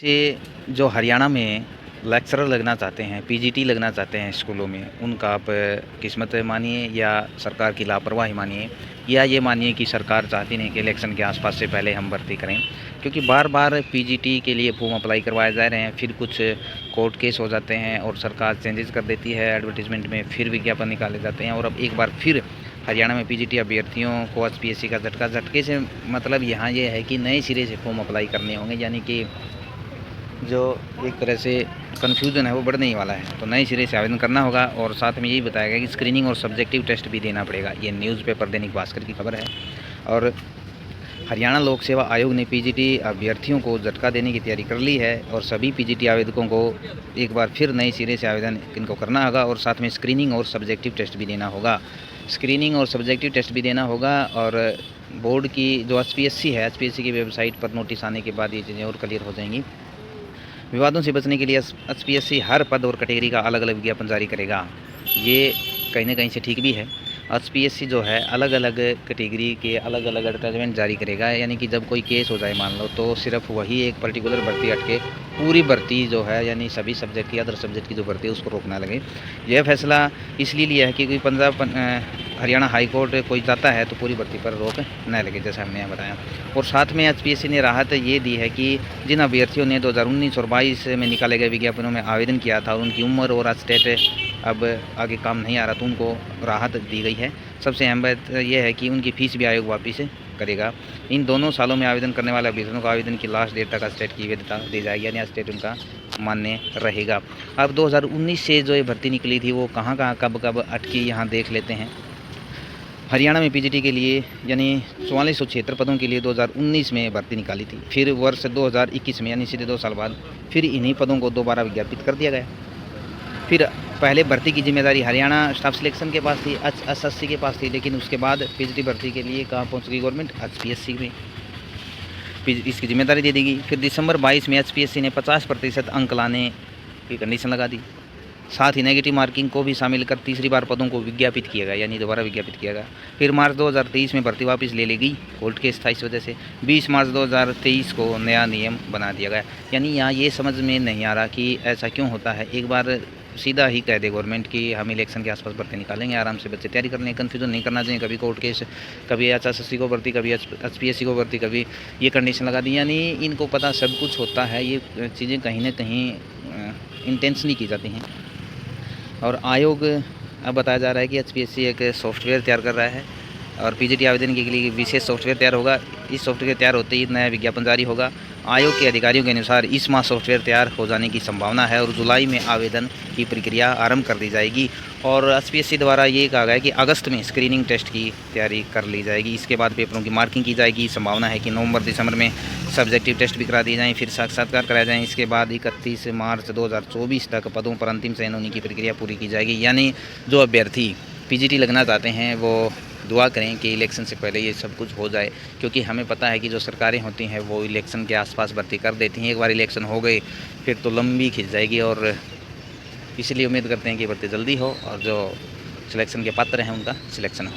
से जो हरियाणा में लेक्चरर लगना चाहते हैं, पीजीटी लगना चाहते हैं स्कूलों में, उनका आप किस्मत मानिए या सरकार की लापरवाही मानिए या ये मानिए कि सरकार चाहती नहीं कि इलेक्शन के आसपास से पहले हम भर्ती करें। क्योंकि बार-बार पीजीटी के लिए फॉर्म अप्लाई करवाए जा रहे हैं, फिर कुछ कोर्ट केस हो जाते हैं और सरकार चेंजेस कर देती है एडवर्टाइजमेंट में, फिर विज्ञापन निकाले जाते हैं और अब एक बार फिर हरियाणा में पीजीटी अभ्यर्थियों को एचपीएससी का झटके से मतलब यहाँ ये है कि नए सिरे से फॉर्म अप्लाई करने होंगे, यानी कि जो एक तरह से कन्फ्यूज़न है वो बढ़ने ही वाला है। तो नए सिरे से आवेदन करना होगा और साथ में यही बताया गया कि स्क्रीनिंग और सब्जेक्टिव टेस्ट भी देना पड़ेगा। ये न्यूज़पेपर दैनिक भास्कर की खबर है। और हरियाणा लोक सेवा आयोग ने पीजीटी अभ्यर्थियों को झटका देने की तैयारी कर ली है और सभी पीजीटी आवेदकों को एक बार फिर नए सिरे से आवेदन इनको करना होगा और साथ में स्क्रीनिंग और सब्जेक्टिव टेस्ट भी देना होगा। स्क्रीनिंग और सब्जेक्टिव टेस्ट भी देना होगा और बोर्ड की जो एचपीएससी है, एचपीएससी की वेबसाइट पर नोटिस आने के बाद ये चीज़ें और क्लियर हो जाएंगी। विवादों से बचने के लिए एचपीएससी हर पद और कैटेगरी का अलग अलग विज्ञापन जारी करेगा। ये कहीं ना कहीं से ठीक भी है। एचपीएससी जो है अलग अलग कैटेगरी के अलग अलग एडवर्टाइजमेंट जारी करेगा, यानी कि जब कोई केस हो जाए मान लो तो सिर्फ वही एक पर्टिकुलर भर्ती हटके पूरी भर्ती जो है यानी सभी सब्जेक्ट की अदर सब्जेक्ट की जो भर्ती है उसको रोकना लगे। यह फैसला इसलिए लिया है कि कोई हरियाणा हाई कोर्ट कोई जाता है तो पूरी भर्ती पर रोक न लगे, जैसा हमने यहाँ बताया। और साथ में एचपीएससी ने राहत ये दी है कि जिन अभ्यर्थियों ने 2019 और 22 में निकाले गए विज्ञापनों में आवेदन किया था और उनकी उम्र और स्टेट अब आगे काम नहीं आ रहा तो उनको राहत दी गई है। सबसे अहम बात यह है कि उनकी फ़ीस भी आयोग वापस करेगा। इन दोनों सालों में आवेदन करने वाले अभ्यर्थियों को आवेदन की लास्ट डेट तक स्टेट की वैधता दी जाएगी, यानी स्टेट उनका मान्य रहेगा। अब 2019 से जो ये भर्ती निकली थी वो कहाँ कब अटकी, यहाँ देख लेते हैं। हरियाणा में पीजीटी के लिए यानी 4476 पदों के लिए 2019 में भर्ती निकाली थी। फिर वर्ष 2021 में यानी सीधे 2 साल बाद फिर इन्हीं पदों को दोबारा विज्ञापित कर दिया गया। फिर पहले भर्ती की जिम्मेदारी हरियाणा स्टाफ सिलेक्शन के पास थी, एसएससी के पास थी, लेकिन उसके बाद पीजीटी भर्ती के लिए कहाँ पहुँच गई गवर्नमेंट, एचपीएससी में इसकी जिम्मेदारी दे देगी। फिर दिसंबर 22 में एचपीएससी ने 50% अंक लाने की कंडीशन लगा दी। साथ ही नेगेटिव मार्किंग को भी शामिल कर तीसरी बार पदों को विज्ञापित किया गया, यानी दोबारा विज्ञापित किया गया। फिर मार्च 2023 में भर्ती वापस ले ली गई कोर्ट केस था, इस वजह से 20 मार्च 2023 को नया नियम बना दिया गया। यानी यहाँ ये समझ में नहीं आ रहा कि ऐसा क्यों होता है। एक बार सीधा ही कह दे गवर्नमेंट कि हम इलेक्शन के आसपास भर्ती निकालेंगे, आराम से बच्चे तैयारी कर लें, कन्फ्यूजन नहीं करना चाहिए। कभी कोर्ट केस, कभी एचएससी को भर्ती, कभी एचपीएससी को भर्ती, कभी ये कंडीशन लगा दी। यानी इनको पता सब कुछ होता है, ये चीज़ें कहीं ना कहीं इंटेंशनली की जाती हैं। और आयोग अब बताया जा रहा है कि एचपीएससी एक सॉफ्टवेयर तैयार कर रहा है और पीजीटी आवेदन के लिए विशेष सॉफ्टवेयर तैयार होगा। इस सॉफ्टवेयर तैयार होते ही नया विज्ञापन जारी होगा। आयोग के अधिकारियों के अनुसार इस माह सॉफ्टवेयर तैयार हो जाने की संभावना है और जुलाई में आवेदन की प्रक्रिया आरंभ कर दी जाएगी। और एचपीएससी द्वारा ये कहा गया है कि अगस्त में स्क्रीनिंग टेस्ट की तैयारी कर ली जाएगी। इसके बाद पेपरों की मार्किंग की जाएगी। संभावना है कि नवंबर दिसंबर में सब्जेक्टिव टेस्ट भी करा दी जाएँ, फिर साक्षात्कार कराए जाएँ। इसके बाद 31 मार्च 2024 तक पदों पर अंतिम चयन होने की प्रक्रिया पूरी की जाएगी। यानी जो अभ्यर्थी पीजीटी लगना चाहते हैं वो दुआ करें कि इलेक्शन से पहले ये सब कुछ हो जाए, क्योंकि हमें पता है कि जो सरकारें होती हैं वो इलेक्शन के आसपास भर्ती कर देती हैं। एक बार इलेक्शन हो गए फिर तो लंबी खिंच जाएगी और इसलिए उम्मीद करते हैं कि भर्ती जल्दी हो और जो सिलेक्शन के पात्र हैं उनका सिलेक्शन हो।